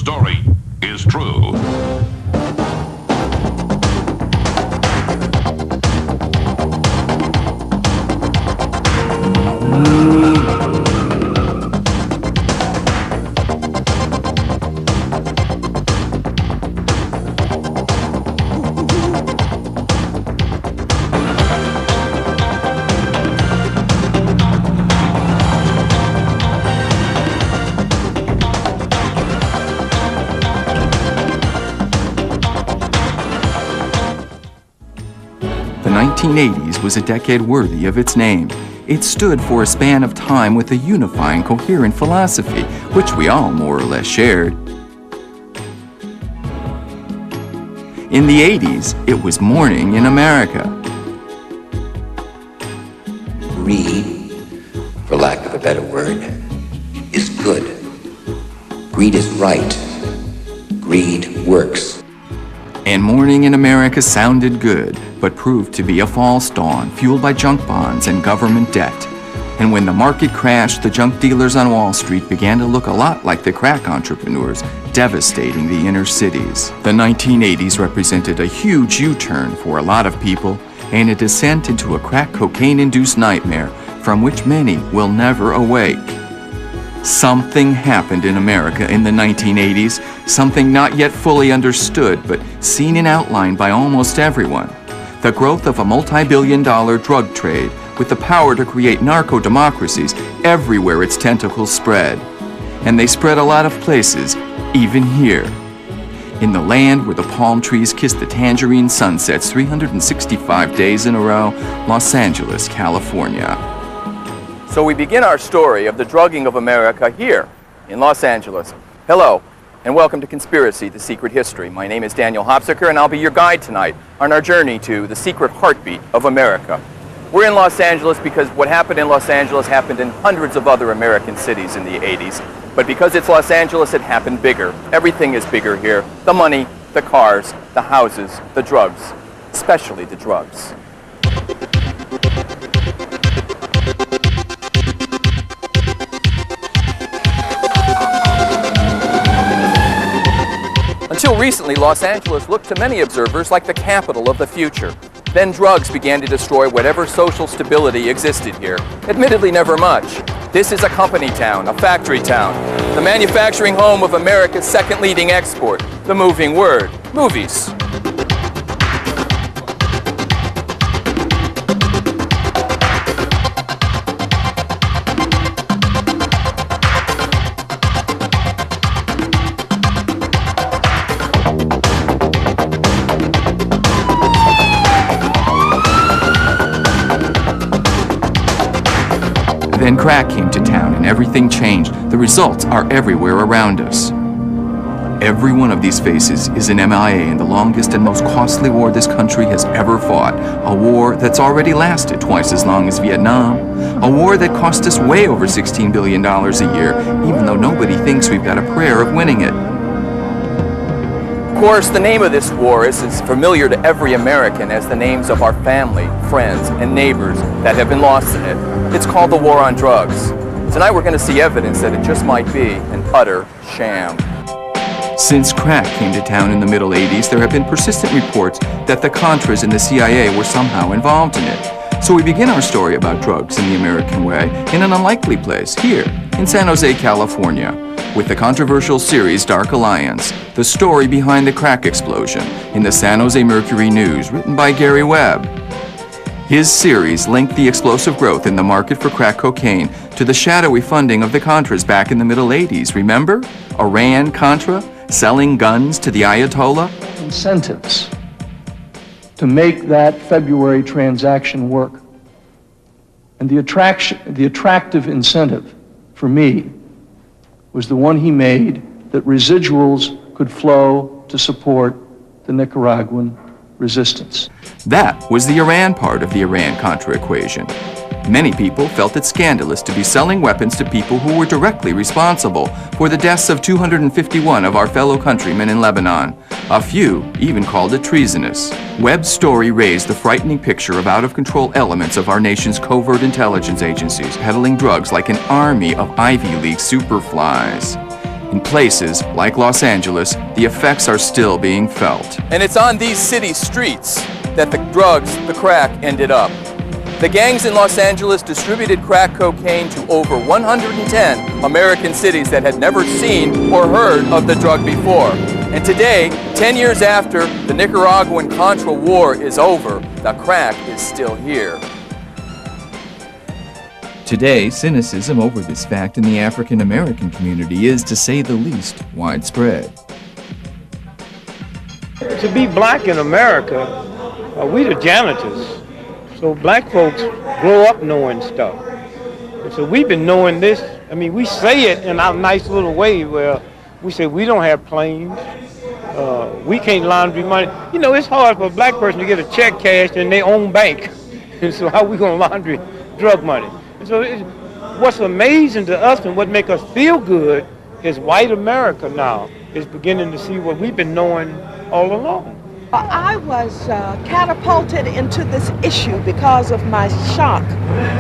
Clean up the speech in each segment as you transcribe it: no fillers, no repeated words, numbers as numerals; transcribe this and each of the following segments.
story is true. The 1980s was a decade worthy of its name. It stood for a span of time with a unifying, coherent philosophy, which we all more or less shared. In the 80s, it was morning in America. Greed, for lack of a better word, is good. Greed is right. Greed works. And morning in America sounded good, but proved to be a false dawn, fueled by junk bonds and government debt. And when the market crashed, the junk dealers on Wall Street began to look a lot like the crack entrepreneurs, devastating the inner cities. The 1980s represented a huge U-turn for a lot of people, and a descent into a crack cocaine-induced nightmare from which many will never awake. Something happened in America in the 1980s, something not yet fully understood, but seen in outline by almost everyone. The growth of a multi-billion-dollar drug trade with the power to create narco-democracies everywhere its tentacles spread. And they spread a lot of places, even here. In the land where the palm trees kiss the tangerine sunsets 365 days in a row, Los Angeles, California. So we begin our story of the drugging of America here in Los Angeles. Hello, and welcome to Conspiracy, The Secret History. My name is Daniel Hopsicker, and I'll be your guide tonight on our journey to the secret heartbeat of America. We're in Los Angeles because what happened in Los Angeles happened in hundreds of other American cities in the 80s. But because it's Los Angeles, it happened bigger. Everything is bigger here. The money, the cars, the houses, the drugs, especially the drugs. Until recently, Los Angeles looked to many observers like the capital of the future. Then drugs began to destroy whatever social stability existed here. Admittedly, never much. This is a company town, a factory town, the manufacturing home of America's second leading export, the moving word, movies. Then crack came to town and everything changed. The results are everywhere around us. Every one of these faces is an MIA in the longest and most costly war this country has ever fought. A war that's already lasted twice as long as Vietnam. A war that cost us way over $16 billion a year, even though nobody thinks we've got a prayer of winning it. Of course, the name of this war is as familiar to every American as the names of our family, friends, and neighbors that have been lost in it. It's called the war on drugs. Tonight we're going to see evidence that it just might be an utter sham. Since crack came to town in the middle 80s, there have been persistent reports that the Contras and the CIA were somehow involved in it. So we begin our story about drugs in the American way in an unlikely place, here in San Jose, California, with the controversial series Dark Alliance, the story behind the crack explosion in the San Jose Mercury News, written by Gary Webb. His series linked the explosive growth in the market for crack cocaine to the shadowy funding of the Contras back in the middle 80s. Remember? Iran-Contra, selling guns to the Ayatollah? Incentives to make that February transaction work. And the attractive incentive for me was the one he made, that residuals could flow to support the Nicaraguan resistance. That was the Iran part of the Iran-Contra equation. Many people felt it scandalous to be selling weapons to people who were directly responsible for the deaths of 251 of our fellow countrymen in Lebanon. A few even called it treasonous. Webb's story raised the frightening picture of out-of-control elements of our nation's covert intelligence agencies peddling drugs like an army of Ivy League superflies. In places like Los Angeles, the effects are still being felt. And it's on these city streets that the drugs, the crack, ended up. The gangs in Los Angeles distributed crack cocaine to over 110 American cities that had never seen or heard of the drug before. And today, 10 years after the Nicaraguan Contra War is over, the crack is still here. Today, cynicism over this fact in the African American community is, to say the least, widespread. To be black in America, we the janitors. So black folks grow up knowing stuff. And so we've been knowing this. I mean, we say it in our nice little way where we say we don't have planes. We can't laundry money. You know, it's hard for a black person to get a check cashed in their own bank. And so how we going to laundry drug money? And so what's amazing to us and what makes us feel good is white America now is beginning to see what we've been knowing all along. I was catapulted into this issue because of my shock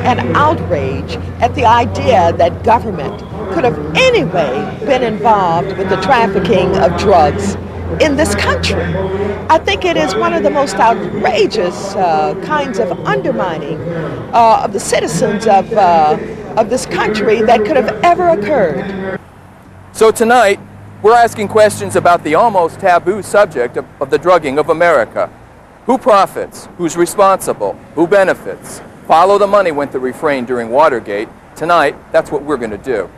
and outrage at the idea that government could have anyway been involved with the trafficking of drugs in this country. I think it is one of the most outrageous kinds of undermining of the citizens of this country that could have ever occurred. So tonight, we're asking questions about the almost taboo subject of the drugging of America. Who profits? Who's responsible? Who benefits? Follow the money went the refrain during Watergate. Tonight, that's what we're going to do.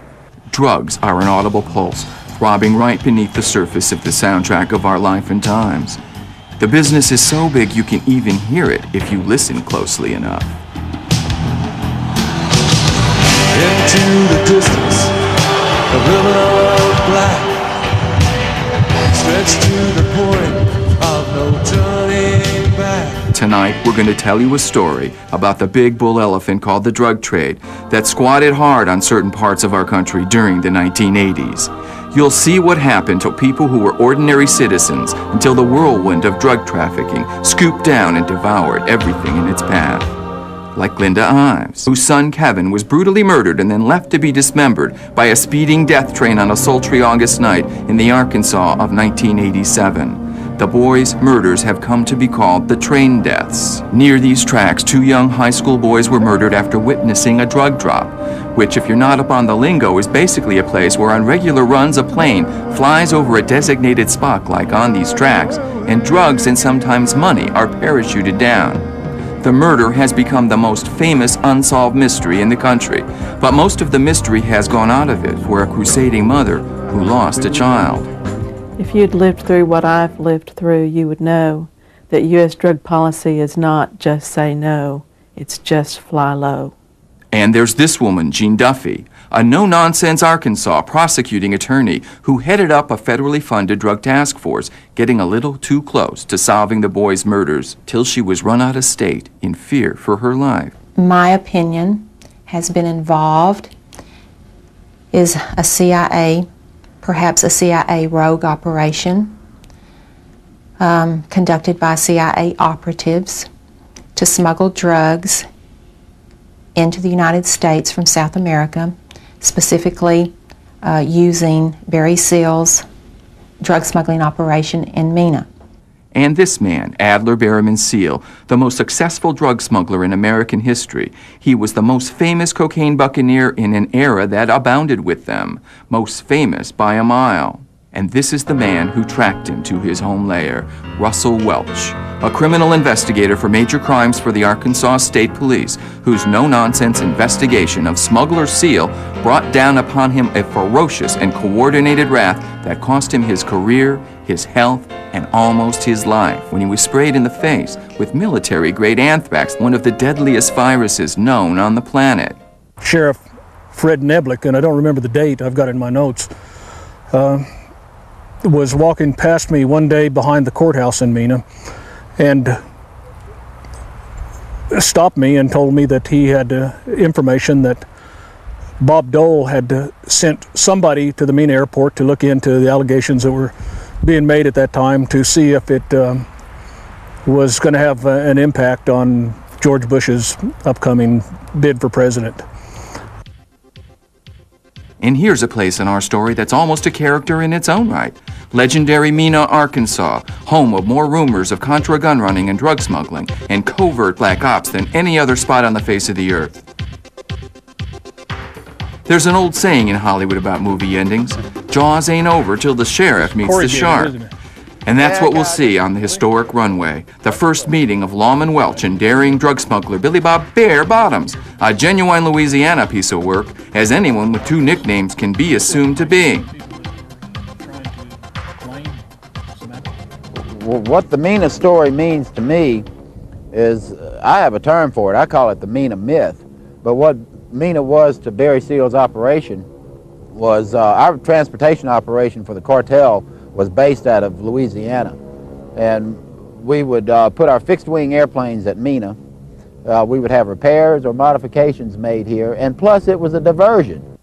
Drugs are an audible pulse, throbbing right beneath the surface of the soundtrack of our life and times. The business is so big you can even hear it if you listen closely enough. Into the distance, a ribbon of black, stretched to the point of no turning back. Tonight, we're going to tell you a story about the big bull elephant called the drug trade that squatted hard on certain parts of our country during the 1980s. You'll see what happened to people who were ordinary citizens until the whirlwind of drug trafficking scooped down and devoured everything in its path. Like Glenda Ives, whose son Kevin was brutally murdered and then left to be dismembered by a speeding death train on a sultry August night in the Arkansas of 1987. The boys' murders have come to be called the train deaths. Near these tracks, 2 young high school boys were murdered after witnessing a drug drop, which, if you're not up on the lingo, is basically a place where on regular runs a plane flies over a designated spot like on these tracks, and drugs and sometimes money are parachuted down. The murder has become the most famous unsolved mystery in the country, but most of the mystery has gone out of it for a crusading mother who lost a child. If you'd lived through what I've lived through, you would know that U.S. drug policy is not just say no, it's just fly low. And there's this woman, Jean Duffy, a no-nonsense Arkansas prosecuting attorney who headed up a federally funded drug task force, getting a little too close to solving the boys' murders till she was run out of state in fear for her life. My opinion has been involved is a CIA, perhaps a CIA rogue operation conducted by CIA operatives to smuggle drugs into the United States from South America, specifically using Barry Seal's drug smuggling operation in Mena. And this man, Adler Berryman Seal, the most successful drug smuggler in American history. He was the most famous cocaine buccaneer in an era that abounded with them, most famous by a mile. And this is the man who tracked him to his home lair, Russell Welch, a criminal investigator for major crimes for the Arkansas State Police, whose no-nonsense investigation of smuggler Seal brought down upon him a ferocious and coordinated wrath that cost him his career, his health, and almost his life when he was sprayed in the face with military-grade anthrax, one of the deadliest viruses known on the planet. Sheriff Fred Neblick, and I don't remember the date, I've got it in my notes, was walking past me one day behind the courthouse in Mena and stopped me and told me that he had information that Bob Dole had sent somebody to the Mena airport to look into the allegations that were being made at that time to see if it was going to have an impact on George Bush's upcoming bid for president. And here's a place in our story that's almost a character in its own right. Legendary Mena, Arkansas, home of more rumors of Contra gun running and drug smuggling and covert black ops than any other spot on the face of the earth. There's an old saying in Hollywood about movie endings. Jaws ain't over till the sheriff meets the shark. And that's what we'll see on the historic runway. The first meeting of Lawman Welch and daring drug smuggler Billy Bob Bear Bottoms. A genuine Louisiana piece of work, as anyone with two nicknames can be assumed to be. Well, what the Mena story means to me is, I have a term for it. I call it the Mena myth. But what Mena was to Barry Seal's operation was our transportation operation for the cartel was based out of Louisiana. And we would put our fixed-wing airplanes at Mena. We would have repairs or modifications made here, and plus it was a diversion.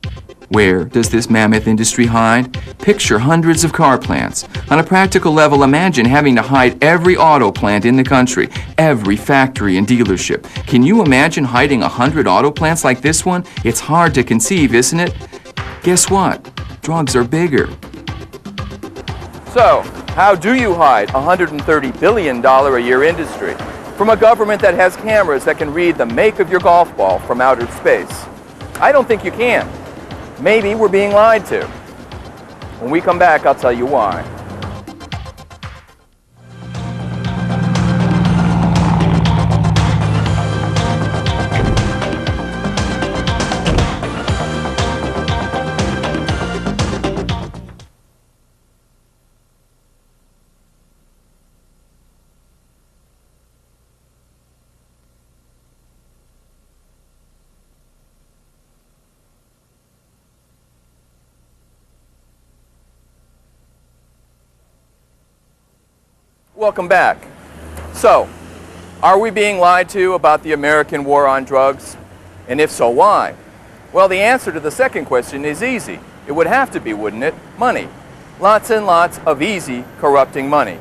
Where does this mammoth industry hide? Picture hundreds of car plants. On a practical level, imagine having to hide every auto plant in the country, every factory and dealership. Can you imagine hiding 100 auto plants like this one? It's hard to conceive, isn't it? Guess what? Drugs are bigger. So, how do you hide a $130 billion a year industry from a government that has cameras that can read the make of your golf ball from outer space? I don't think you can. Maybe we're being lied to. When we come back, I'll tell you why. Welcome back. So, are we being lied to about the American war on drugs? And if so, why? Well, the answer to the second question is easy. It would have to be, wouldn't it? Money. Lots and lots of easy, corrupting money.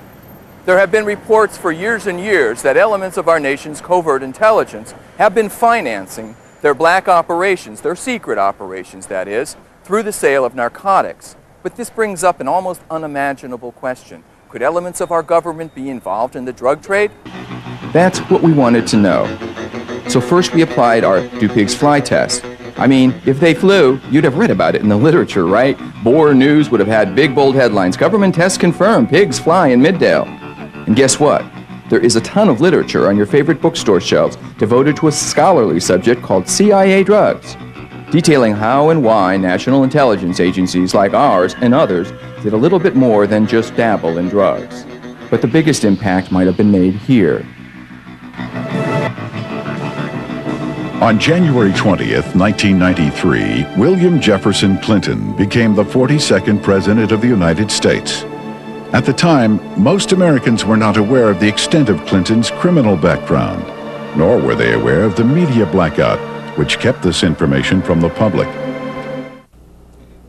There have been reports for years and years that elements of our nation's covert intelligence have been financing their black operations, their secret operations, that is, through the sale of narcotics. But this brings up an almost unimaginable question. Could elements of our government be involved in the drug trade? That's what we wanted to know. So first we applied our "Do pigs fly" test. I mean, if they flew, you'd have read about it in the literature, right? Bore News would have had big bold headlines. Government tests confirm pigs fly in Middale. And guess what? There is a ton of literature on your favorite bookstore shelves devoted to a scholarly subject called CIA drugs, detailing how and why national intelligence agencies like ours and others did a little bit more than just dabble in drugs. But the biggest impact might have been made here. On January 20th, 1993, William Jefferson Clinton became the 42nd President of the United States. At the time, most Americans were not aware of the extent of Clinton's criminal background, nor were they aware of the media blackout, which kept this information from the public.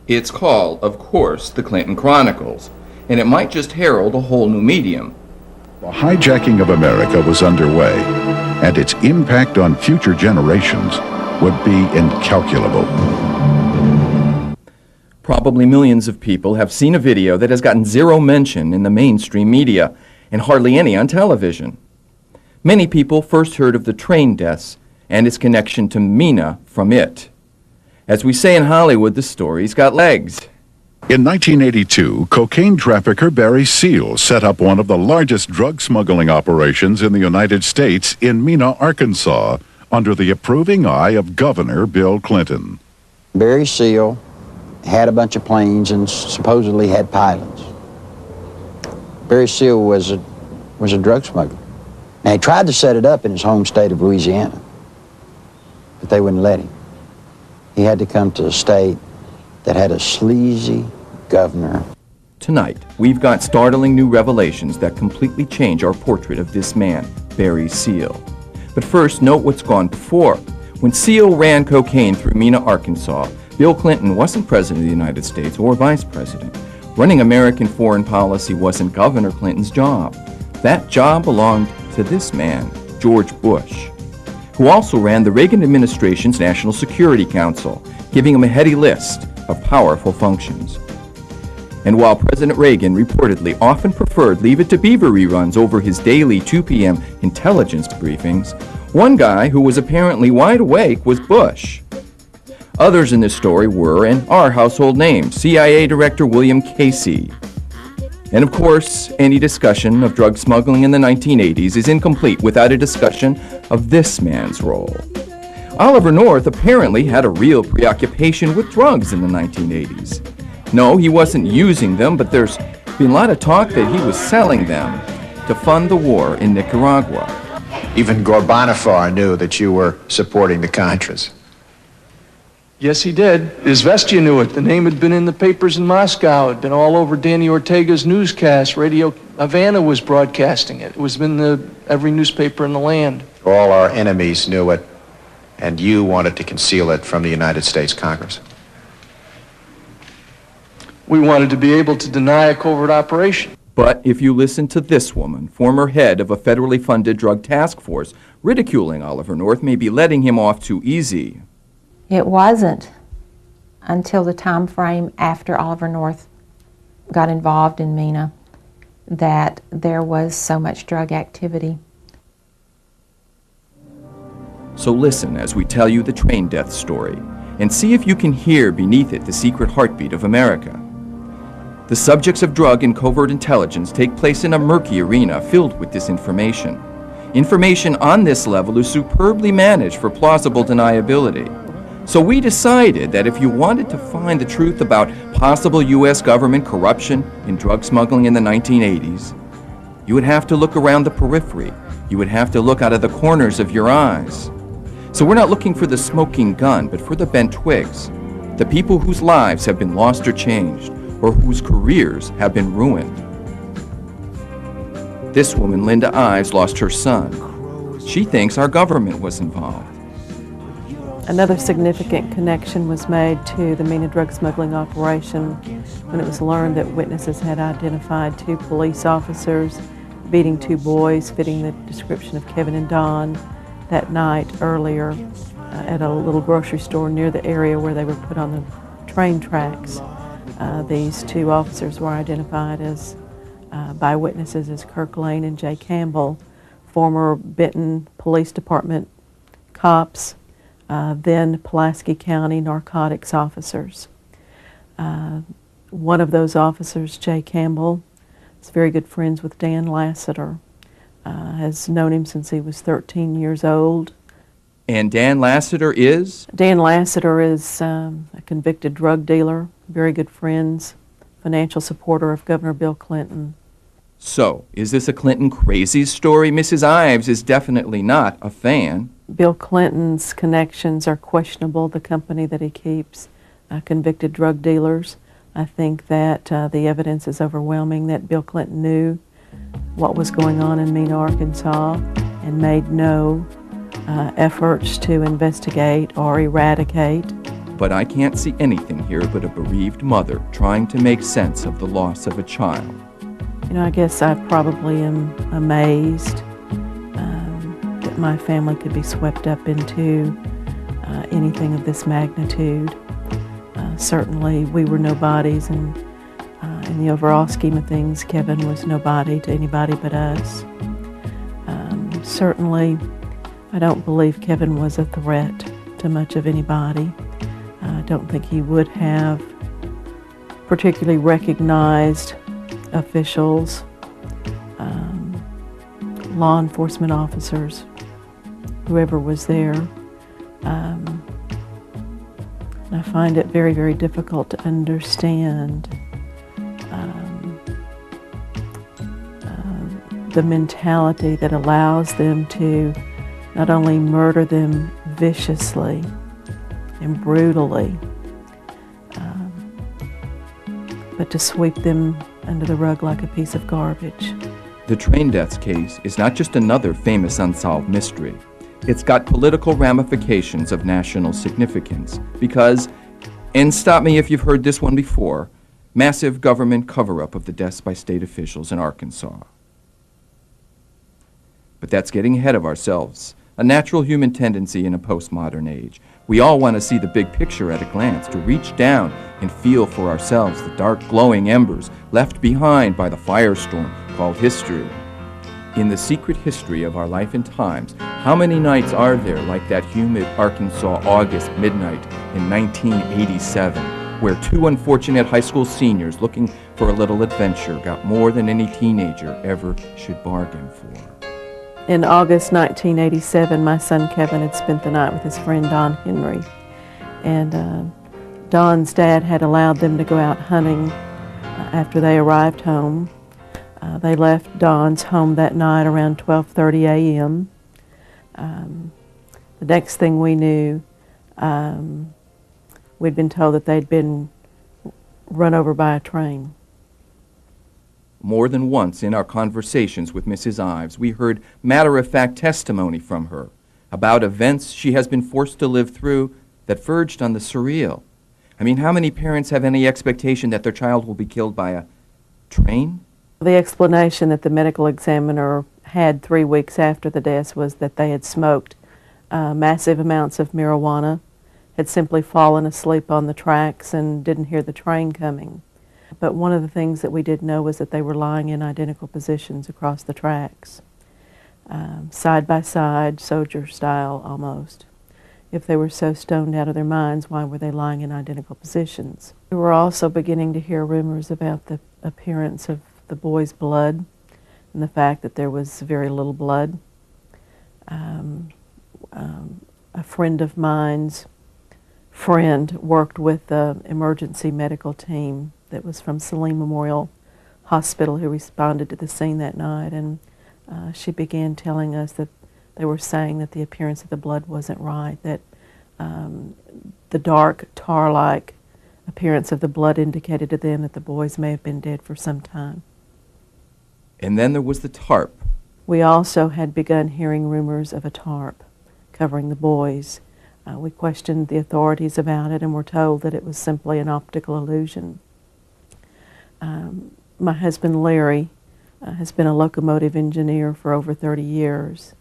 It's called, of course, the Clinton Chronicles, and it might just herald a whole new medium. The hijacking of America was underway, and its impact on future generations would be incalculable. Probably millions of people have seen a video that has gotten zero mention in the mainstream media, and hardly any on television. Many people first heard of the train deaths and its connection to Mena from it. As we say in Hollywood, the story's got legs. In 1982, cocaine trafficker Barry Seal set up one of the largest drug smuggling operations in the United States in Mena, Arkansas, under the approving eye of Governor Bill Clinton. Barry Seal had a bunch of planes and supposedly had pilots. Barry Seal was a drug smuggler. Now, he tried to set it up in his home state of Louisiana, but they wouldn't let him. He had to come to a state that had a sleazy governor. Tonight, we've got startling new revelations that completely change our portrait of this man, Barry Seal. But first, note what's gone before. When Seal ran cocaine through Mena, Arkansas, Bill Clinton wasn't president of the United States or vice president. Running American foreign policy wasn't Governor Clinton's job. That job belonged to this man, George Bush, who also ran the Reagan administration's National Security Council, giving him a heady list of powerful functions. And while President Reagan reportedly often preferred Leave It to Beaver reruns over his daily 2 p.m. intelligence briefings, one guy who was apparently wide awake was Bush. Others in this story were and are household names: CIA Director William Casey. And of course, any discussion of drug smuggling in the 1980s is incomplete without a discussion of this man's role. Oliver North apparently had a real preoccupation with drugs in the 1980s. No, he wasn't using them, but there's been a lot of talk that he was selling them to fund the war in Nicaragua. Even Gorbanifar knew that you were supporting the Contras. Yes, he did. Izvestia knew it. The name had been in the papers in Moscow. It had been all over Danny Ortega's newscast. Radio Havana was broadcasting it. It was in every newspaper in the land. All our enemies knew it, and you wanted to conceal it from the United States Congress. We wanted to be able to deny a covert operation. But if you listen to this woman, former head of a federally funded drug task force, ridiculing Oliver North may be letting him off too easy. It wasn't until the time frame after Oliver North got involved in MENA that there was so much drug activity. So listen as we tell you the train death story, and see if you can hear beneath it the secret heartbeat of America. The subjects of drug and covert intelligence take place in a murky arena filled with disinformation. Information on this level is superbly managed for plausible deniability. So we decided that if you wanted to find the truth about possible U.S. government corruption in drug smuggling in the 1980s, you would have to look around the periphery. You would have to look out of the corners of your eyes. So we're not looking for the smoking gun, but for the bent twigs, the people whose lives have been lost or changed, or whose careers have been ruined. This woman, Linda Ives, lost her son. She thinks our government was involved. Another significant connection was made to the MENA drug smuggling operation when it was learned that witnesses had identified 2 police officers beating 2 boys fitting the description of Kevin and Don that night earlier at a little grocery store near the area where they were put on the train tracks. These 2 officers were identified as by witnesses as Kirk Lane and Jay Campbell, former Benton Police Department cops, then Pulaski County narcotics officers. One of those officers, Jay Campbell, is very good friends with Dan Lassiter, has known him since he was 13 years old. And Dan Lassiter is? Dan Lassiter is a convicted drug dealer, very good friends, financial supporter of Governor Bill Clinton. So, is this a Clinton crazy story? Mrs. Ives is definitely not a fan. Bill Clinton's connections are questionable, the company that he keeps, convicted drug dealers. I think that the evidence is overwhelming that Bill Clinton knew what was going on in Mena, Arkansas, and made no efforts to investigate or eradicate. But I can't see anything here but a bereaved mother trying to make sense of the loss of a child. You know, I guess I probably am amazed that my family could be swept up into anything of this magnitude. Certainly we were nobodies, and in the overall scheme of things, Kevin was nobody to anybody but us. Certainly, I don't believe Kevin was a threat to much of anybody. I don't think he would have particularly recognized officials, law enforcement officers, whoever was there. And I find it very, very difficult to understand the mentality that allows them to not only murder them viciously and brutally, but to sweep them under the rug like a piece of garbage. The train deaths case is not just another famous unsolved mystery. It's got political ramifications of national significance because, and stop me if you've heard this one before, massive government cover-up of the deaths by state officials in Arkansas. But that's getting ahead of ourselves, a natural human tendency in a postmodern age. We all want to see the big picture at a glance, to reach down and feel for ourselves the dark glowing embers left behind by the firestorm called history. In the secret history of our life and times, how many nights are there like that humid Arkansas August midnight in 1987, where two unfortunate high school seniors looking for a little adventure got more than any teenager ever should bargain for? In August 1987, my son Kevin had spent the night with his friend Don Henry, and Don's dad had allowed them to go out hunting after they arrived home. They left Don's home that night around 12:30 a.m. The next thing we knew, we'd been told that they'd been run over by a train. More than once in our conversations with Mrs. Ives, we heard matter-of-fact testimony from her about events she has been forced to live through that verged on the surreal. I mean, how many parents have any expectation that their child will be killed by a train? The explanation that the medical examiner had 3 weeks after the deaths was that they had smoked massive amounts of marijuana, had simply fallen asleep on the tracks and didn't hear the train coming. But one of the things that we did know was that they were lying in identical positions across the tracks, side by side, soldier style almost. If they were so stoned out of their minds, why were they lying in identical positions? We were also beginning to hear rumors about the appearance of the boy's blood and the fact that there was very little blood. A friend of mine's friend worked with the emergency medical team that was from Saline Memorial Hospital who responded to the scene that night, and she began telling us that they were saying that the appearance of the blood wasn't right, that the dark tar-like appearance of the blood indicated to them that the boys may have been dead for some time. And then there was the tarp. We also had begun hearing rumors of a tarp covering the boys. We questioned the authorities about it and were told that it was simply an optical illusion. My husband Larry has been a locomotive engineer for over 30 years,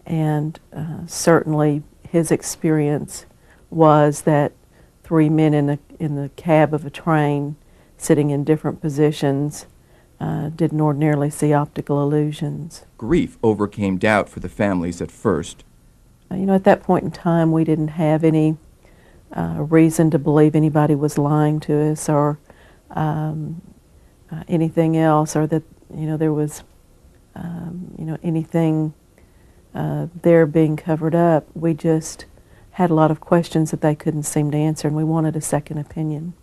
and certainly his experience was that 3 men in the cab of a train sitting in different positions didn't ordinarily see optical illusions. Grief overcame doubt for the families at first. You know, at that point in time, we didn't have any reason to believe anybody was lying to us or anything else, or that, you know, there was, anything there being covered up. We just had a lot of questions that they couldn't seem to answer, and we wanted a second opinion.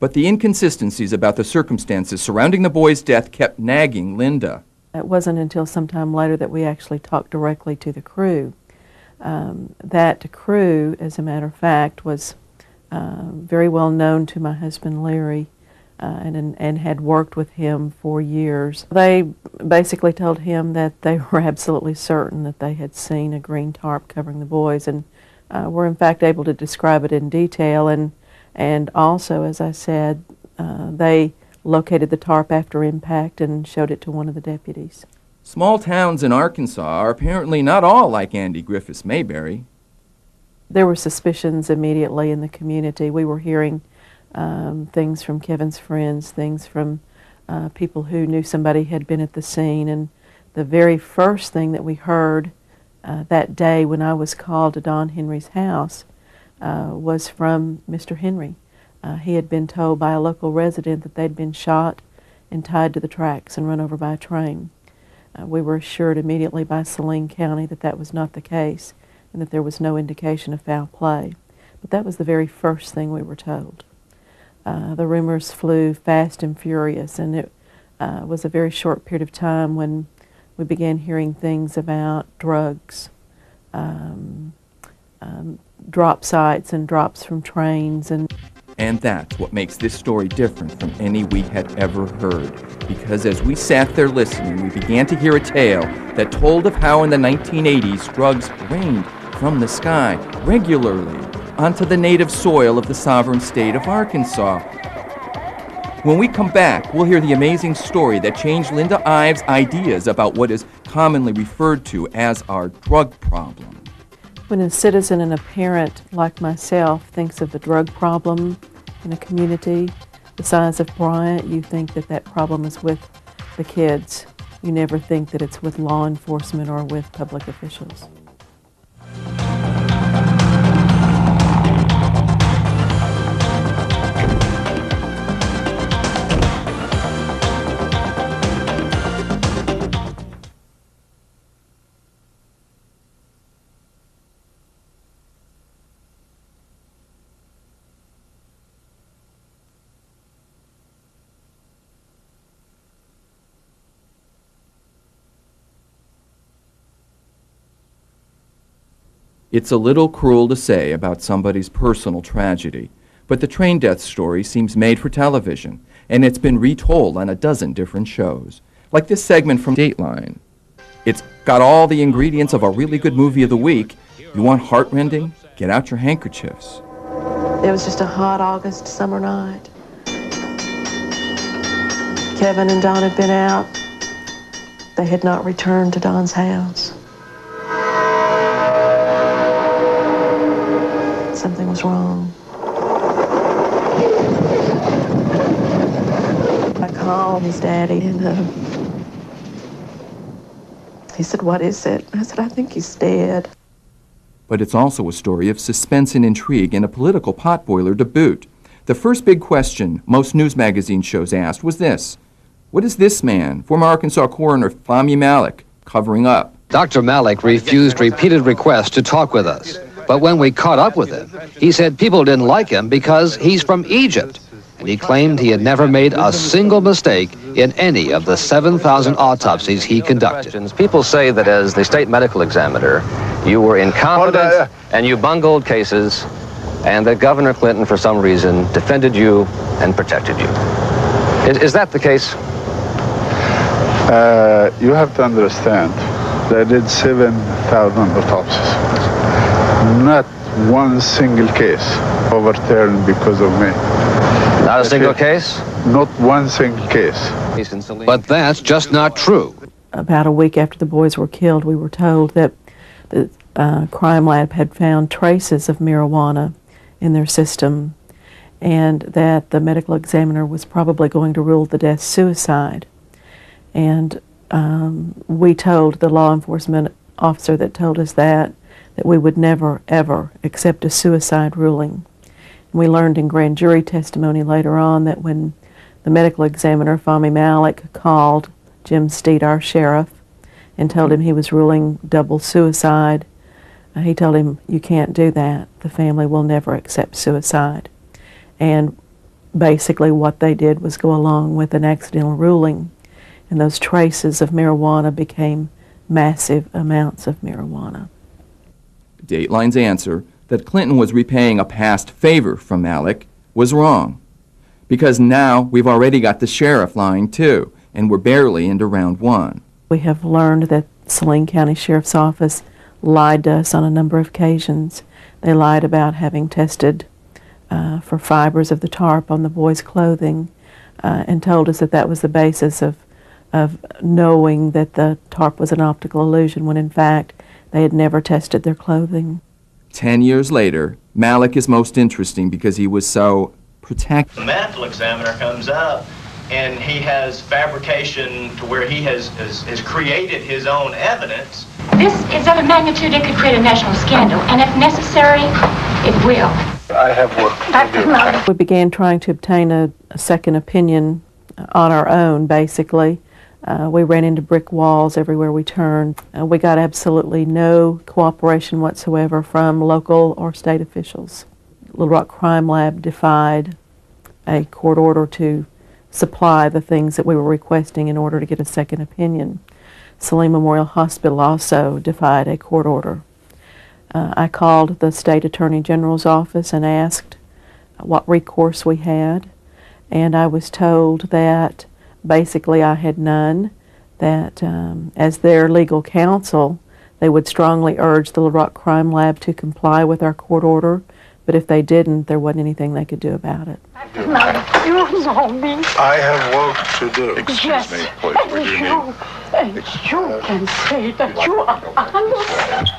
But the inconsistencies about the circumstances surrounding the boy's death kept nagging Linda. It wasn't until sometime later that we actually talked directly to the crew. That crew, as a matter of fact, was very well known to my husband Larry and had worked with him for years. They basically told him that they were absolutely certain that they had seen a green tarp covering the boys, and were in fact able to describe it in detail, and also, as I said, they located the tarp after impact and showed it to one of the deputies. Small towns in Arkansas are apparently not all like Andy Griffith's Mayberry. There were suspicions immediately in the community. We were hearing things from Kevin's friends, things from people who knew somebody had been at the scene, and the very first thing that we heard that day when I was called to Don Henry's house was from Mr. Henry. He had been told by a local resident that they'd been shot and tied to the tracks and run over by a train. We were assured immediately by Saline County that that was not the case and that there was no indication of foul play. But that was the very first thing we were told. The rumors flew fast and furious, and it was a very short period of time when we began hearing things about drugs, drop sites and drops from trains. And that's what makes this story different from any we had ever heard. Because as we sat there listening, we began to hear a tale that told of how in the 1980s drugs rained from the sky regularly onto the native soil of the sovereign state of Arkansas. When we come back, we'll hear the amazing story that changed Linda Ives' ideas about what is commonly referred to as our drug problem. When a citizen and a parent like myself thinks of the drug problem in a community the size of Bryant, you think that that problem is with the kids. You never think that it's with law enforcement or with public officials. It's a little cruel to say about somebody's personal tragedy, but the train death story seems made for television, and it's been retold on a dozen different shows. Like this segment from Dateline. It's got all the ingredients of a really good movie of the week. You want heartrending? Get out your handkerchiefs. It was just a hot August summer night. Kevin and Don had been out. They had not returned to Don's house. Something was wrong. I called his daddy and he said, "What is it?" I said, "I think he's dead." But it's also a story of suspense and intrigue and a political potboiler to boot. The first big question most news magazine shows asked was this: what is this man, former Arkansas coroner Fahmy Malek, covering up? Dr. Malek refused repeated requests to talk with us. But when we caught up with him, he said people didn't like him because he's from Egypt. And he claimed he had never made a single mistake in any of the 7,000 autopsies he conducted. People say that as the state medical examiner, you were incompetent and you bungled cases, and that Governor Clinton, for some reason, defended you and protected you. Is that the case? You have to understand that I did 7,000 autopsies. Not one single case overturned because of me. Not a single case? Not one single case. But that's just not true. About a week after the boys were killed, we were told that the crime lab had found traces of marijuana in their system and that the medical examiner was probably going to rule the death suicide. And we told the law enforcement officer that told us that we would never, ever accept a suicide ruling. And we learned in grand jury testimony later on that when the medical examiner, Fahmy Malek, called Jim Steed, our sheriff, and told him he was ruling double suicide, he told him, "You can't do that. The family will never accept suicide." And basically what they did was go along with an accidental ruling, and those traces of marijuana became massive amounts of marijuana. Dateline's answer that Clinton was repaying a past favor from Malek was wrong, because now we've already got the sheriff lying too, and we're barely into round one. We have learned that Saline County Sheriff's Office lied to us on a number of occasions. They lied about having tested for fibers of the tarp on the boys' clothing and told us that that was the basis of knowing that the tarp was an optical illusion, when in fact they had never tested their clothing. 10 years later, Malek is most interesting because he was so protected. The medical examiner comes up and he has fabrication to where he has created his own evidence. This is of a magnitude it could create a national scandal, and if necessary, it will. I have work to do. We began trying to obtain a second opinion on our own, basically. We ran into brick walls everywhere we turned. We got absolutely no cooperation whatsoever from local or state officials. Little Rock Crime Lab defied a court order to supply the things that we were requesting in order to get a second opinion. Saline Memorial Hospital also defied a court order. I called the State Attorney General's office and asked what recourse we had, and I was told that basically I had none, that as their legal counsel, they would strongly urge the Little Rock Crime Lab to comply with our court order, but if they didn't, there wasn't anything they could do about it. I have work to do. Excuse me, please. You can say that you are honest.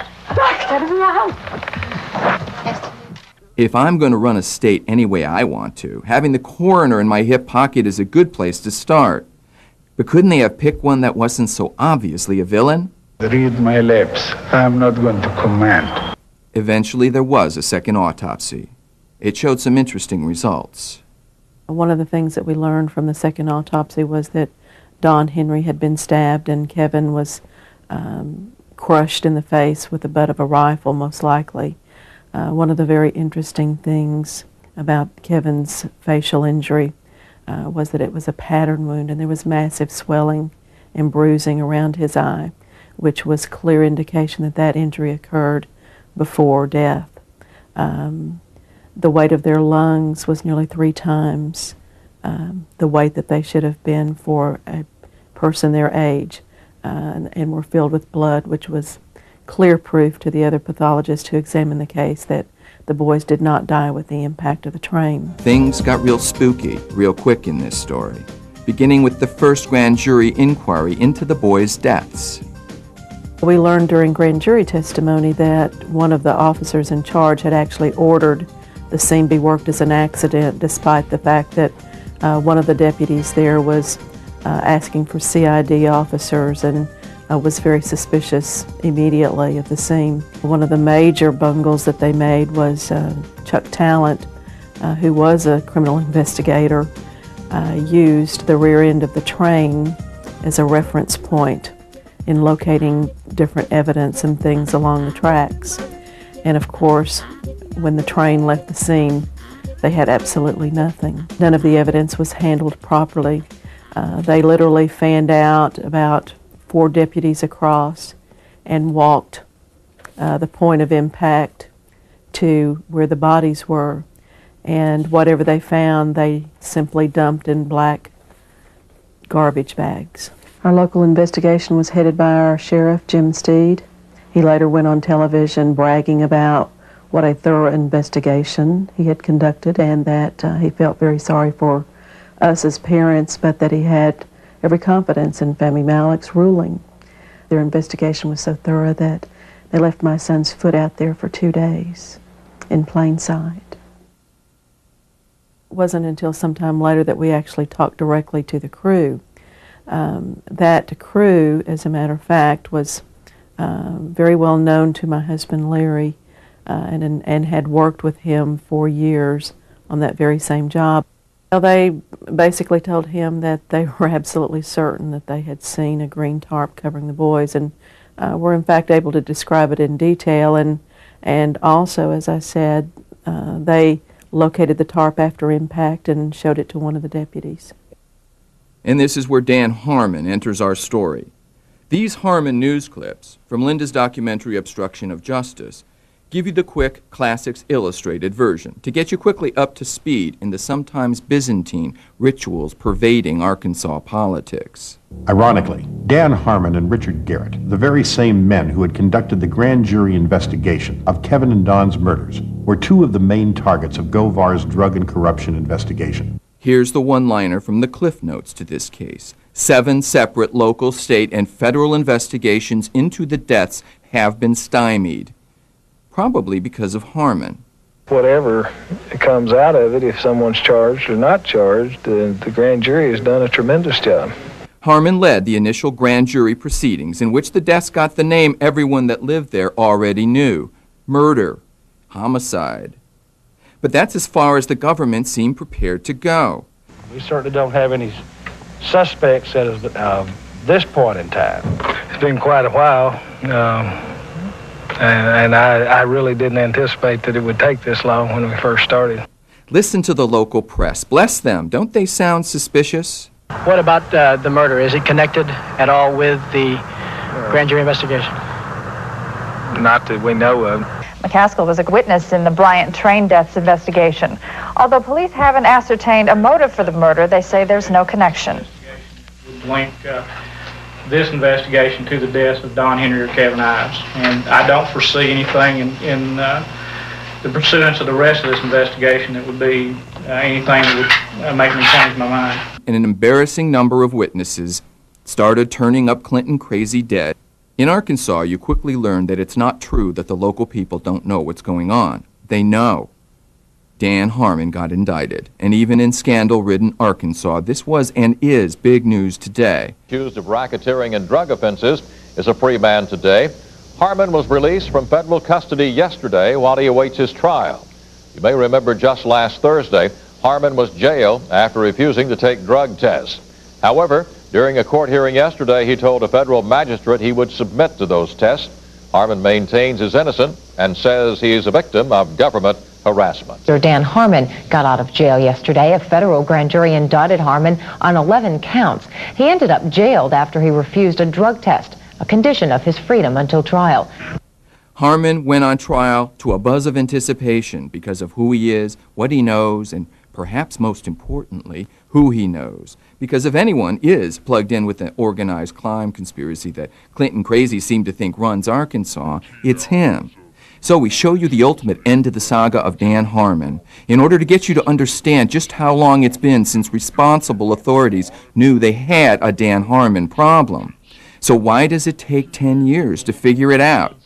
If I'm going to run a state any way I want to, having the coroner in my hip pocket is a good place to start. But couldn't they have picked one that wasn't so obviously a villain? Read my lips. I'm not going to comment. Eventually, there was a second autopsy. It showed some interesting results. One of the things that we learned from the second autopsy was that Don Henry had been stabbed and Kevin was crushed in the face with the butt of a rifle, most likely. One of the very interesting things about Kevin's facial injury was that it was a pattern wound, and there was massive swelling and bruising around his eye, which was clear indication that that injury occurred before death. The weight of their lungs was nearly 3 times the weight that they should have been for a person their age, and were filled with blood, which was clear proof to the other pathologists who examined the case that the boys did not die with the impact of the train. Things got real spooky real quick in this story, beginning with the first grand jury inquiry into the boys' deaths. We learned during grand jury testimony that one of the officers in charge had actually ordered the scene be worked as an accident, despite the fact that one of the deputies there was asking for CID officers and was very suspicious immediately of the scene. One of the major bungles that they made was Chuck Talent, who was a criminal investigator, used the rear end of the train as a reference point in locating different evidence and things along the tracks. And of course, when the train left the scene, they had absolutely nothing. None of the evidence was handled properly. They literally fanned out about 4 deputies across and walked the point of impact to where the bodies were, and whatever they found they simply dumped in black garbage bags. Our local investigation was headed by our sheriff, Jim Steed. He later went on television bragging about what a thorough investigation he had conducted, and that he felt very sorry for us as parents, but that he had every confidence in Fahmy Malik's ruling. Their investigation was so thorough that they left my son's foot out there for 2 days in plain sight. It wasn't until sometime later that we actually talked directly to the crew. That crew, as a matter of fact, was very well known to my husband Larry, and had worked with him for years on that very same job. Well, they basically told him that they were absolutely certain that they had seen a green tarp covering the boys, and were in fact able to describe it in detail, and also, as I said, they located the tarp after impact and showed it to one of the deputies. And this is where Dan Harmon enters our story. These Harmon news clips from Linda's documentary Obstruction of Justice give you the quick Classics Illustrated version to get you quickly up to speed in the sometimes Byzantine rituals pervading Arkansas politics. Ironically, Dan Harmon and Richard Garrett, the very same men who had conducted the grand jury investigation of Kevin and Don's murders, were 2 of the main targets of Govar's drug and corruption investigation. Here's the one-liner from the cliff notes to this case. 7 separate local, state, and federal investigations into the deaths have been stymied, probably because of Harmon. Whatever comes out of it, if someone's charged or not charged, the grand jury has done a tremendous job. Harmon led the initial grand jury proceedings in which the deaths got the name everyone that lived there already knew: murder, homicide. But that's as far as the government seemed prepared to go. We certainly don't have any suspects at this point in time. It's been quite a while, and I really didn't anticipate that it would take this long when we first started. Listen to the local press. Bless them. Don't they sound suspicious? What about the murder? Is it connected at all with the grand jury investigation? Not that we know of. McCaskill was a witness in the Bryant train deaths investigation. Although police haven't ascertained a motive for the murder, they say there's no connection. Link this investigation to the deaths of Don Henry or Kevin Ives, and I don't foresee anything in the pursuance of the rest of this investigation that would be anything that would make me change my mind. And an embarrassing number of witnesses started turning up Clinton crazy dead. In Arkansas, you quickly learn that it's not true that the local people don't know what's going on. They know. Dan Harmon got indicted, and even in scandal-ridden Arkansas, this was and is big news today. Accused of racketeering and drug offenses is a free man today. Harmon was released from federal custody yesterday while he awaits his trial. You may remember just last Thursday, Harmon was jailed after refusing to take drug tests. However, during a court hearing yesterday, he told a federal magistrate he would submit to those tests. Harmon maintains he's innocent and says he's a victim of government harassment. Dan Harmon got out of jail yesterday. A federal grand jury indicted Harmon on 11 counts. He ended up jailed after he refused a drug test, a condition of his freedom until trial. Harmon went on trial to a buzz of anticipation because of who he is, what he knows, and perhaps most importantly, who he knows. Because if anyone is plugged in with the organized crime conspiracy that Clinton crazies seem to think runs Arkansas, it's him. So we show you the ultimate end to the saga of Dan Harmon in order to get you to understand just how long it's been since responsible authorities knew they had a Dan Harmon problem. So why does it take 10 years to figure it out?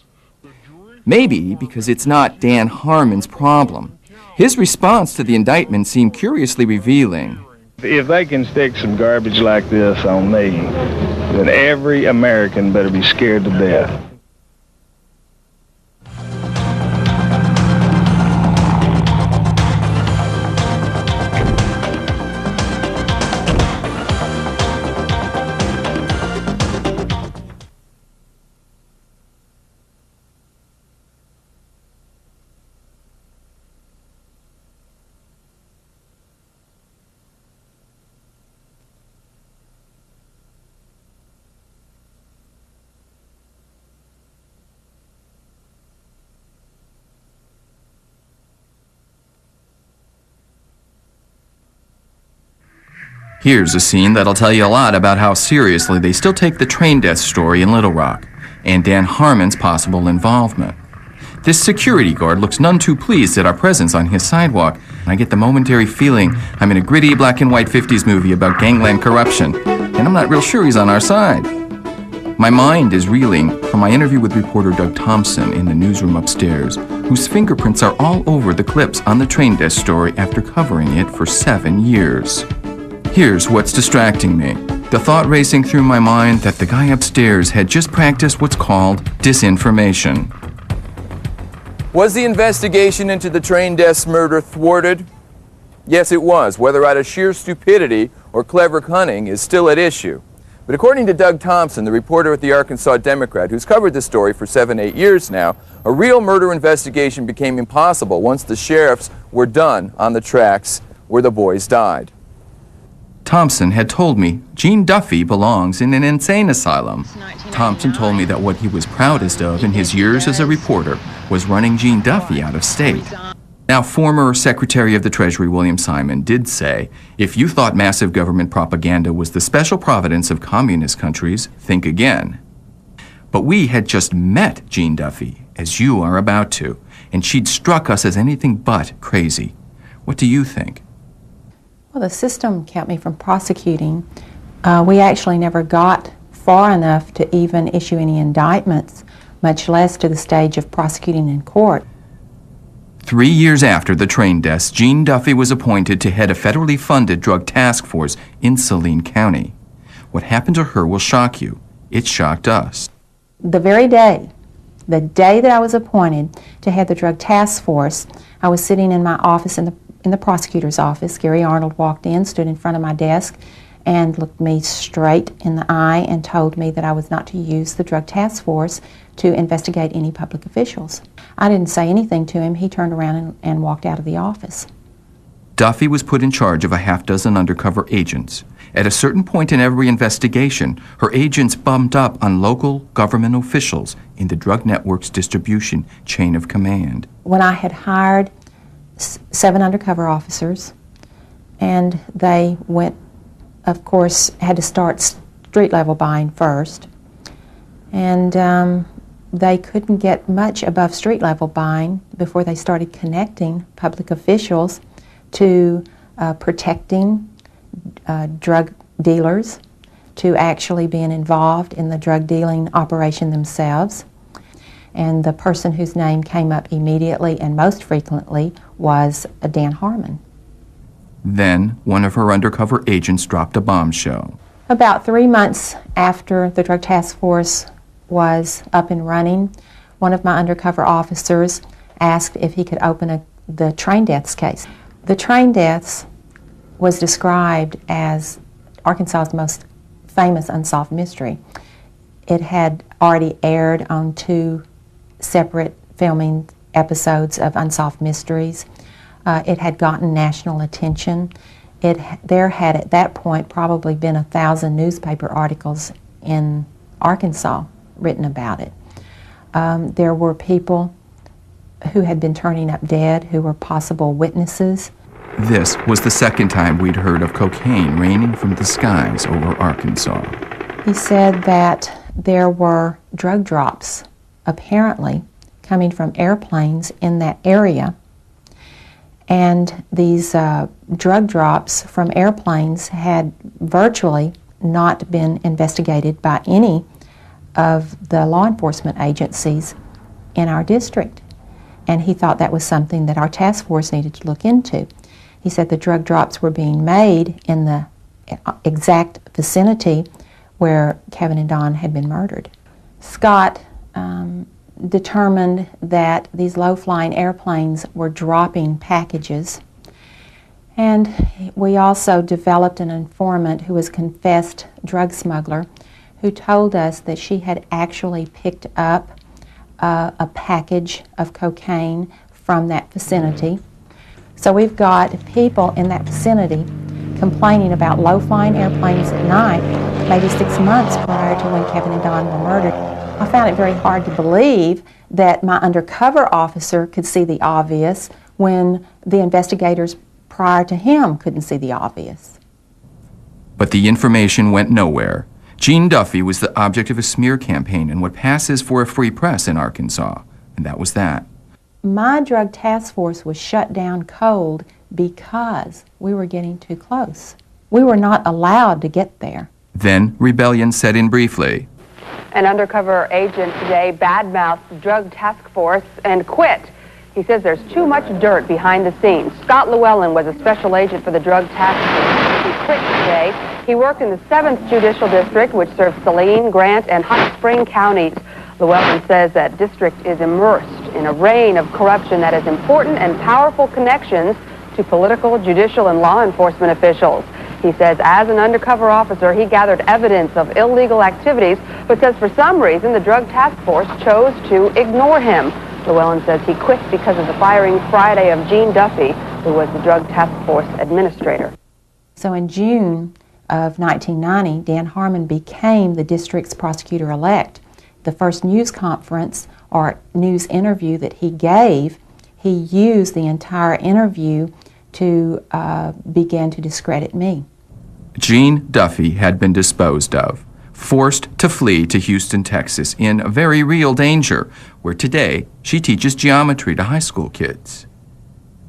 Maybe because it's not Dan Harmon's problem. His response to the indictment seemed curiously revealing. If they can stick some garbage like this on me, then every American better be scared to death. Here's a scene that'll tell you a lot about how seriously they still take the train death story in Little Rock and Dan Harmon's possible involvement. This security guard looks none too pleased at our presence on his sidewalk. I get the momentary feeling I'm in a gritty black and white 50s movie about gangland corruption, and I'm not real sure he's on our side. My mind is reeling from my interview with reporter Doug Thompson in the newsroom upstairs, whose fingerprints are all over the clips on the train death story after covering it for 7 years. Here's what's distracting me. The thought racing through my mind that the guy upstairs had just practiced what's called disinformation. Was the investigation into the train deaths murder thwarted? Yes, it was. Whether out of sheer stupidity or clever cunning is still at issue. But according to Doug Thompson, the reporter at the Arkansas Democrat, who's covered this story for 7-8 years now, a real murder investigation became impossible once the sheriffs were done on the tracks where the boys died. Thompson had told me Gene Duffy belongs in an insane asylum. Thompson told me that what he was proudest of in his years as a reporter was running Gene Duffy out of state. Now, former Secretary of the Treasury William Simon did say, if you thought massive government propaganda was the special providence of communist countries, think again. But we had just met Gene Duffy, as you are about to, and she'd struck us as anything but crazy. What do you think? Well, the system kept me from prosecuting. We actually never got far enough to even issue any indictments, much less to the stage of prosecuting in court. 3 years after the train deaths, Gene Duffy was appointed to head a federally funded drug task force in Saline County. What happened to her will shock you. It shocked us. The very day, the day that I was appointed to head the drug task force, I was sitting in my office in the prosecutor's office. Gary Arnold walked in, stood in front of my desk, and looked me straight in the eye and told me that I was not to use the drug task force to investigate any public officials. I didn't say anything to him. He turned around and walked out of the office. Duffy was put in charge of a half-dozen undercover agents. At a certain point in every investigation, her agents bumped up on local government officials in the drug network's distribution chain of command. When I had hired 7 undercover officers, and they went, of course, had to start street-level buying first, and they couldn't get much above street-level buying before they started connecting public officials to protecting drug dealers, to actually being involved in the drug dealing operation themselves. And the person whose name came up immediately and most frequently was Dan Harmon. Then, one of her undercover agents dropped a bombshell. About 3 months after the Drug Task Force was up and running, one of my undercover officers asked if he could open the train deaths case. The train deaths was described as Arkansas's most famous unsolved mystery. It had already aired on 2 separate filming episodes of Unsolved Mysteries. It had gotten national attention. There had at that point probably been 1,000 newspaper articles in Arkansas written about it. There were people who had been turning up dead who were possible witnesses. This was the second time we'd heard of cocaine raining from the skies over Arkansas. He said that there were drug drops apparently coming from airplanes in that area, and these drug drops from airplanes had virtually not been investigated by any of the law enforcement agencies in our district. And he thought that was something that our task force needed to look into. He said the drug drops were being made in the exact vicinity where Kevin and Don had been murdered. Scott determined that these low-flying airplanes were dropping packages, and we also developed an informant who was a confessed drug smuggler who told us that she had actually picked up a package of cocaine from that vicinity. So we've got people in that vicinity complaining about low-flying airplanes at night, maybe 6 months prior to when Kevin and Don were murdered. I found it very hard to believe that my undercover officer could see the obvious when the investigators prior to him couldn't see the obvious. But the information went nowhere. Gene Duffy was the object of a smear campaign and what passes for a free press in Arkansas, and that was that. My drug task force was shut down cold because we were getting too close. We were not allowed to get there. Then rebellion set in briefly. An undercover agent today badmouthed the drug task force and quit. He says there's too much dirt behind the scenes. Scott Llewellyn was a special agent for the drug task force. He quit today. He worked in the 7th Judicial District, which serves Saline, Grant, and Hot Spring counties. Llewellyn says that district is immersed in a reign of corruption that has important and powerful connections to political, judicial, and law enforcement officials. He says as an undercover officer, he gathered evidence of illegal activities, but says for some reason the drug task force chose to ignore him. Llewellyn says he quit because of the firing Friday of Gene Duffy, who was the drug task force administrator. So in June of 1990, Dan Harmon became the district's prosecutor-elect. The first news conference or news interview that he gave, he used the entire interview to begin to discredit me. Gene Duffy had been disposed of, forced to flee to Houston, Texas, in very real danger, where today she teaches geometry to high school kids.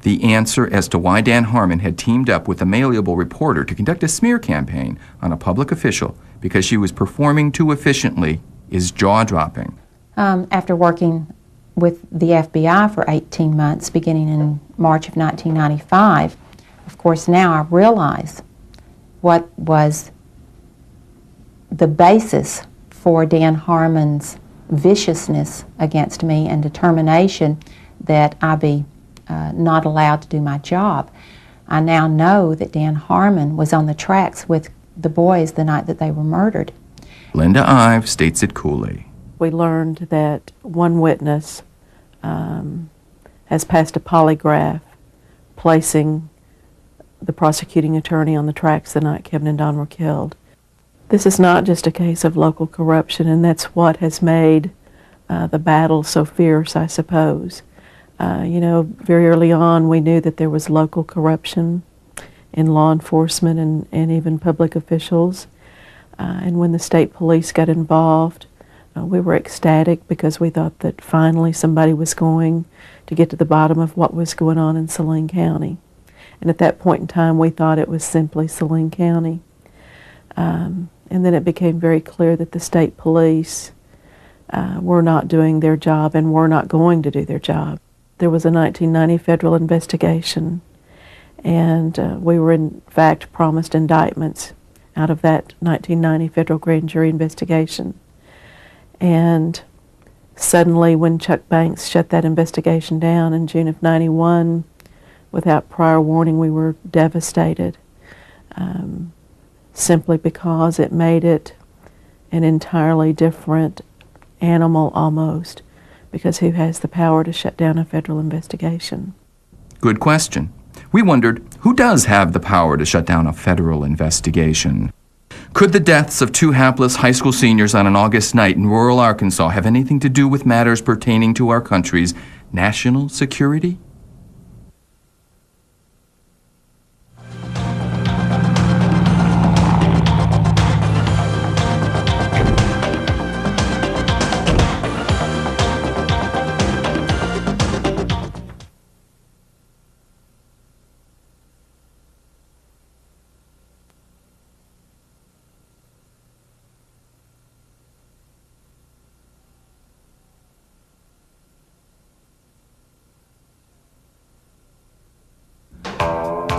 The answer as to why Dan Harmon had teamed up with a malleable reporter to conduct a smear campaign on a public official because she was performing too efficiently is jaw-dropping. After working with the FBI for 18 months, beginning in March of 1995, of course now I realize what was the basis for Dan Harmon's viciousness against me and determination that I be not allowed to do my job. I now know that Dan Harmon was on the tracks with the boys the night that they were murdered. Linda Ive states it coolly. We learned that one witness has passed a polygraph placing the prosecuting attorney on the tracks the night Kevin and Don were killed. This is not just a case of local corruption, and that's what has made the battle so fierce, I suppose. You know, very early on we knew that there was local corruption in law enforcement and even public officials. And when the state police got involved, we were ecstatic because we thought that finally somebody was going to get to the bottom of what was going on in Saline County. And at that point in time, we thought it was simply Saline County. And then it became very clear that the state police were not doing their job and were not going to do their job. There was a 1990 federal investigation, and we were in fact promised indictments out of that 1990 federal grand jury investigation. And suddenly, when Chuck Banks shut that investigation down in June of '91, without prior warning, we were devastated, simply because it made it an entirely different animal almost, because who has the power to shut down a federal investigation? Good question. We wondered, who does have the power to shut down a federal investigation? Could the deaths of 2 hapless high school seniors on an August night in rural Arkansas have anything to do with matters pertaining to our country's national security?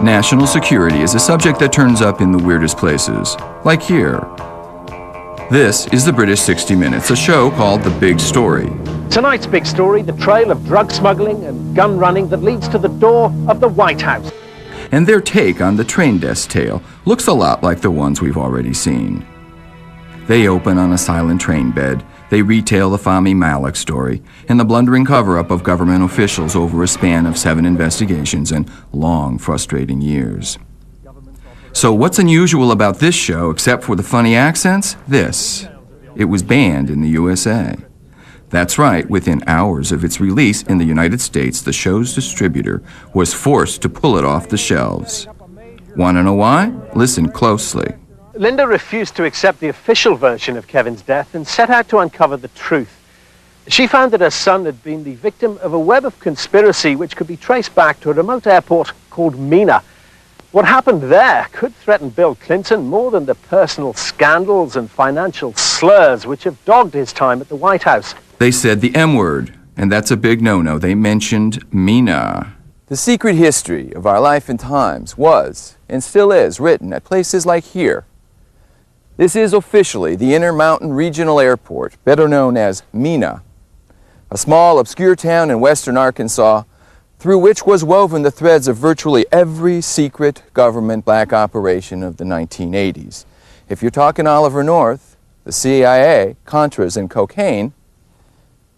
National security is a subject that turns up in the weirdest places, like here. This is the British 60 Minutes, a show called The Big Story. Tonight's big story, the trail of drug smuggling and gun running that leads to the door of the White House. And their take on the train desk tale looks a lot like the ones we've already seen. They open on a silent train bed. They retell the Fahmy Malak story and the blundering cover-up of government officials over a span of 7 investigations and long, frustrating years. So what's unusual about this show, except for the funny accents? This. It was banned in the USA. That's right, within hours of its release in the United States, the show's distributor was forced to pull it off the shelves. Want to know why? Listen closely. Linda refused to accept the official version of Kevin's death and set out to uncover the truth. She found that her son had been the victim of a web of conspiracy which could be traced back to a remote airport called Mena. What happened there could threaten Bill Clinton more than the personal scandals and financial slurs which have dogged his time at the White House. They said the M word, and that's a big no-no. They mentioned Mena. The secret history of our life and times was, and still is, written at places like here. This is officially the Intermountain Regional Airport, better known as Mena, a small, obscure town in western Arkansas through which was woven the threads of virtually every secret government black operation of the 1980s. If you're talking Oliver North, the CIA, Contras, and cocaine,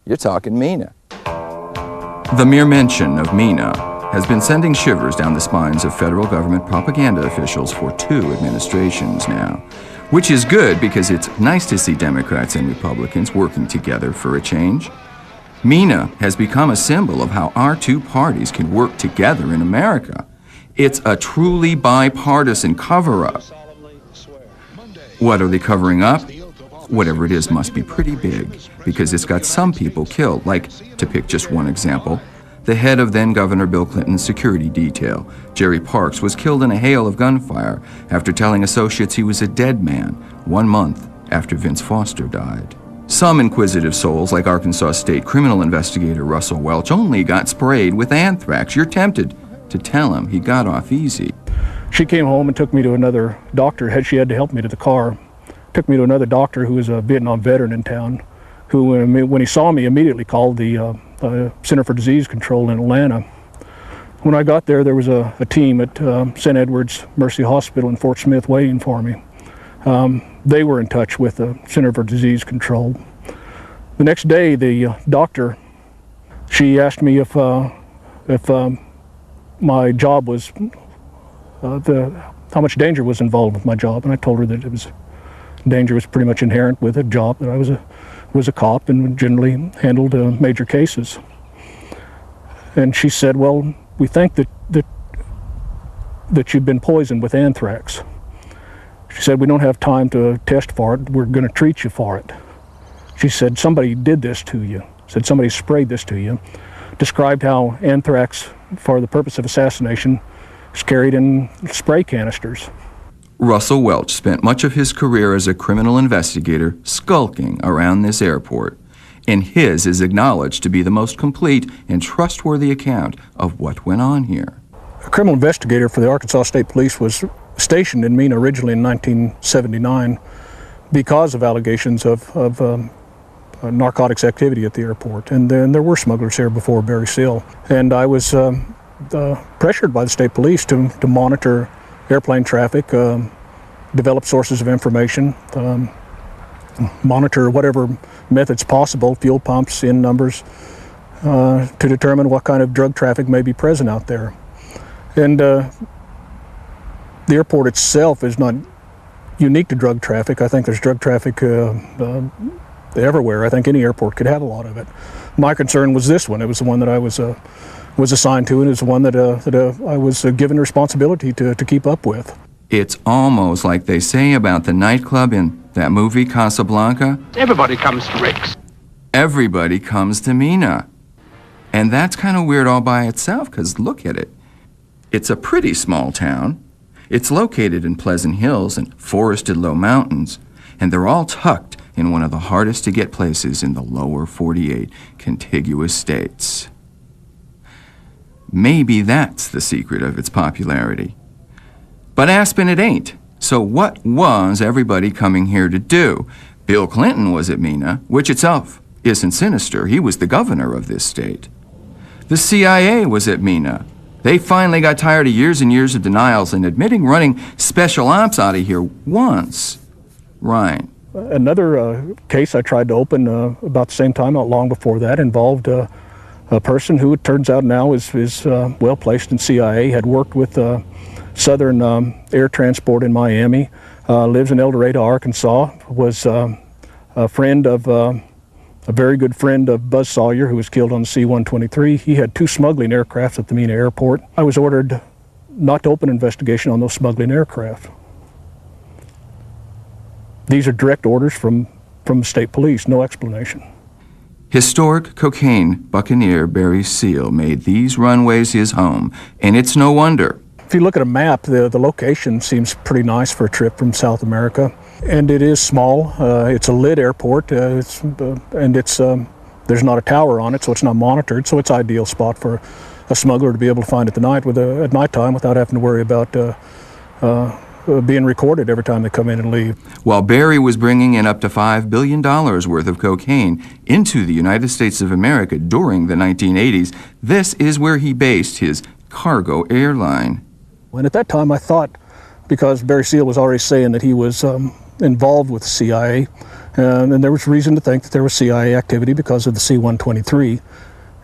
you're talking Mena. The mere mention of Mena has been sending shivers down the spines of federal government propaganda officials for 2 administrations now. Which is good because it's nice to see Democrats and Republicans working together for a change. Mena has become a symbol of how our 2 parties can work together in America. It's a truly bipartisan cover-up. What are they covering up? Whatever it is must be pretty big, because it's got some people killed, like, to pick just one example, the head of then-Governor Bill Clinton's security detail, Jerry Parks, was killed in a hail of gunfire after telling associates he was a dead man 1 month after Vince Foster died. Some inquisitive souls, like Arkansas State criminal investigator Russell Welch, only got sprayed with anthrax. You're tempted to tell him he got off easy. She came home and took me to another doctor. She had to help me to the car. Took me to another doctor who was a Vietnam veteran in town, who, when he saw me, immediately called the Center for Disease Control in Atlanta. When I got there, there was a team at St. Edward's Mercy Hospital in Fort Smith waiting for me. They were in touch with the Center for Disease Control. The next day, the doctor, she asked me if my job was, how much danger was involved with my job, and I told her that danger was pretty much inherent with a job, that I was a cop and generally handled major cases. And she said, well, we think that you've been poisoned with anthrax. She said, we don't have time to test for it. We're going to treat you for it. She said, somebody did this to you. Said somebody sprayed this to you. Described how anthrax, for the purpose of assassination, is carried in spray canisters. Russell Welch spent much of his career as a criminal investigator skulking around this airport, and his is acknowledged to be the most complete and trustworthy account of what went on here. A criminal investigator for the Arkansas State Police was stationed in Mena originally in 1979 because of allegations of narcotics activity at the airport. And then there were smugglers here before Barry Seal. And I was pressured by the state police to monitor airplane traffic, develop sources of information, monitor whatever methods possible, fuel pumps, in numbers, to determine what kind of drug traffic may be present out there. And the airport itself is not unique to drug traffic. I think there's drug traffic everywhere. I think any airport could have a lot of it. My concern was this one. It was the one that I was assigned to, and it was the one that I was given responsibility to keep up with. It's almost like they say about the nightclub in that movie Casablanca. Everybody comes to Rick's. Everybody comes to Mena. And that's kind of weird all by itself, because look at it. It's a pretty small town. It's located in Pleasant Hills and forested low mountains, and they're all tucked in one of the hardest to get places in the lower 48 contiguous states. Maybe that's the secret of its popularity. But Aspen it ain't. So what was everybody coming here to do? Bill Clinton was at Mena, which itself isn't sinister. He was the governor of this state. The CIA was at Mena. They finally got tired of years and years of denials and admitting running special ops out of here once. Right. Another case I tried to open about the same time, not long before that, involved a person who it turns out now is well placed in CIA, had worked with Southern Air Transport in Miami, lives in El Dorado, Arkansas, was a friend of a very good friend of Buzz Sawyer, who was killed on the C-123. He had 2 smuggling aircraft at the Mena airport. I was ordered not to open an investigation on those smuggling aircraft. These are direct orders from the state police, no explanation. Historic cocaine buccaneer Barry Seal made these runways his home, and it's no wonder. If you look at a map, the location seems pretty nice for a trip from South America. And it is small. It's a lit airport, there's not a tower on it, so it's not monitored, so it's an ideal spot for a smuggler to be able to find at nighttime without having to worry about being recorded every time they come in and leave. While Barry was bringing in up to $5 billion worth of cocaine into the United States of America during the 1980s, this is where he based his cargo airline. And at that time I thought, because Barry Seal was already saying that he was involved with the CIA, and there was reason to think that there was CIA activity because of the C-123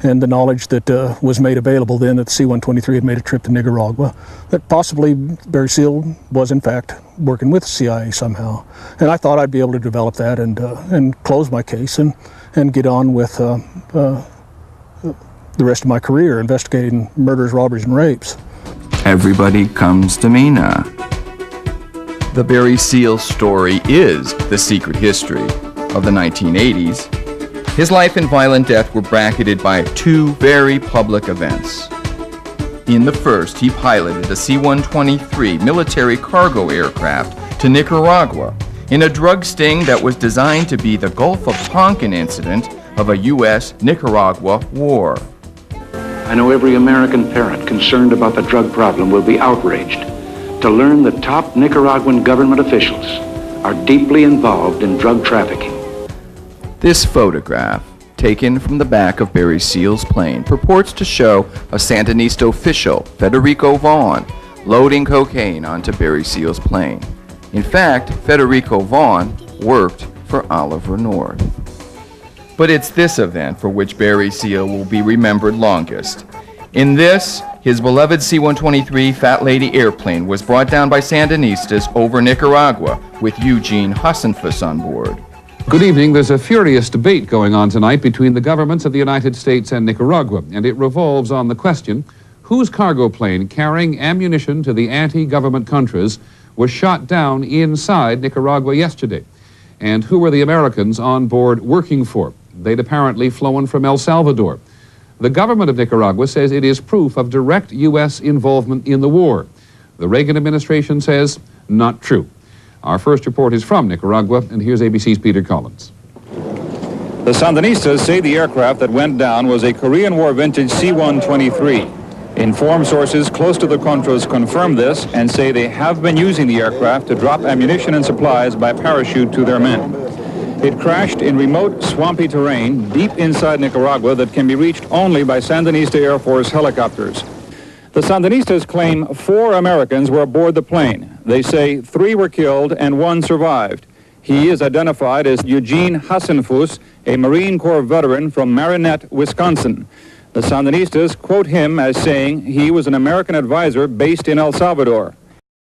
and the knowledge that was made available then that the C-123 had made a trip to Nicaragua, that possibly Barry Seal was in fact working with the CIA somehow. And I thought I'd be able to develop that and close my case and get on with the rest of my career investigating murders, robberies, and rapes. Everybody comes to Mena. The Barry Seal story is the secret history of the 1980s. His life and violent death were bracketed by 2 very public events. In the first, he piloted a C-123 military cargo aircraft to Nicaragua in a drug sting that was designed to be the Gulf of Tonkin incident of a U.S.-Nicaragua war. I know every American parent concerned about the drug problem will be outraged to learn that top Nicaraguan government officials are deeply involved in drug trafficking. This photograph, taken from the back of Barry Seal's plane, purports to show a Sandinista official, Federico Vaughn, loading cocaine onto Barry Seal's plane. In fact, Federico Vaughn worked for Oliver North. But it's this event for which Barry Seal will be remembered longest. In this, his beloved C-123 Fat Lady airplane was brought down by Sandinistas over Nicaragua with Eugene Hasenfuss on board. Good evening. There's a furious debate going on tonight between the governments of the United States and Nicaragua, and it revolves on the question, whose cargo plane carrying ammunition to the anti-government countries was shot down inside Nicaragua yesterday? And who were the Americans on board working for? They'd apparently flown from El Salvador. The government of Nicaragua says it is proof of direct U.S. involvement in the war. The Reagan administration says not true. Our first report is from Nicaragua, and here's ABC's Peter Collins. The Sandinistas say the aircraft that went down was a Korean War vintage C-123. Informed sources close to the Contras confirm this and say they have been using the aircraft to drop ammunition and supplies by parachute to their men. It crashed in remote, swampy terrain deep inside Nicaragua that can be reached only by Sandinista Air Force helicopters. The Sandinistas claim 4 Americans were aboard the plane. They say 3 were killed and 1 survived. He is identified as Eugene Hassenfuss, a Marine Corps veteran from Marinette, Wisconsin. The Sandinistas quote him as saying he was an American advisor based in El Salvador.